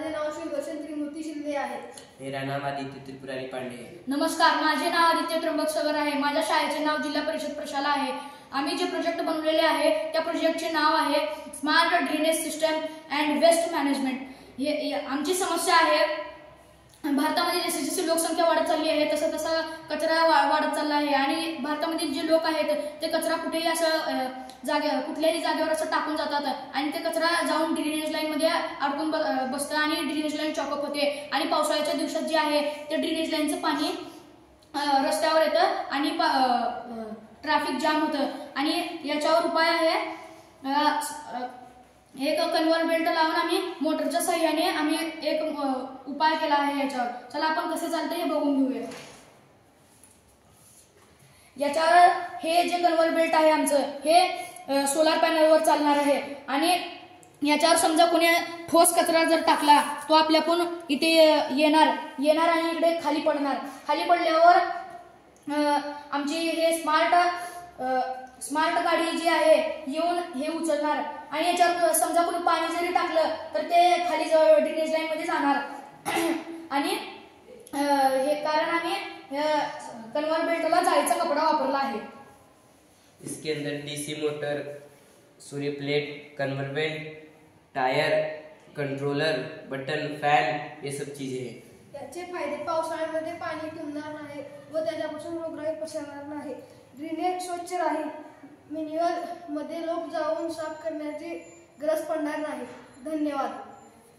माझे नाव श्री वसंत त्रिमूर्ती शिंदे आहे। मेरा नाम आदित्य त्रिपुरारी पांडे है। नमस्कार, माझे नाव आदित्य त्र्यंबक सगर आहे। माझ्या शाळेचे नाव जिल्हा परिषद प्रशाला आहे। आम्ही जे प्रोजेक्ट बनवलेले आहे त्या प्रोजेक्टचे नाव आहे smart drainage system and waste management. हे आमची समस्या आहे, भारतामध्ये जसे जसे लोकसंख्या वाढत चालली आहे तसा तसा कचरा वाढत चालला आहे आणि भारतामध्ये जे लोक आहेत ते कचरा कुठेही असं कुठल्याही जागेवर असं टाकून जातात आणि ते कचरा जाऊन ड्रेनेज लाईन मध्ये अडकून बसतं आणि ड्रेनेज लाईन चॉकअप होते आणि पावसाळ्याच्या दिवसात जे आहे ते ड्रेनेज लाईनचं पाणी रस्त्यावर येतं आणि ट्रॅफिक जाम होतं आणि याच्यावर उपाय आहे एक कन्व्हर्टर बेल्ट लावून आम्ही मोटरच्या सहाय्याने आम्ही एक उपाय केला आहे याच्यावर। चला आपण कसं चालतं हे बघून घेऊया। याच्यावर हे जे कन्व्हर्टर बेल्ट आहे आमचं हे सोलार पॅनलवर चालणार आहे आणि याच्यावर समजा कोणी ठोस कचरा जर टाकला तो आपल्याकडून इथे येणार आणि इकडे खाली पडणार। खाली पडल्यावर आमची हे स्मार्ट गाडी जी आहे येऊन हे उचलणार आणि याच्यावर समजा कोणी पाणी जरी टाकलं तर ते खाली ड्रेनेज लाईन मध्ये जाणार आणि हे कारण आम्ही कन्व्हर्टर बेल्टला जाळीचा कपडा वापरला आहे। इसके अंदर डीसी मोटर, सूर्य plate, converter belt, tyre, controller, button, fan ये सब चीजें हैं। याचे फायदे पावसाळ्यामध्ये पाणी तुंबणार नाही व त्याच्यापासून रोगराई पसरणार नाही। ड्रेनेज स्वच्छ राहील। मॅन्युअल मध्ये लोक जाऊन साफ करण्याची गरज पडणार नाही। धन्यवाद।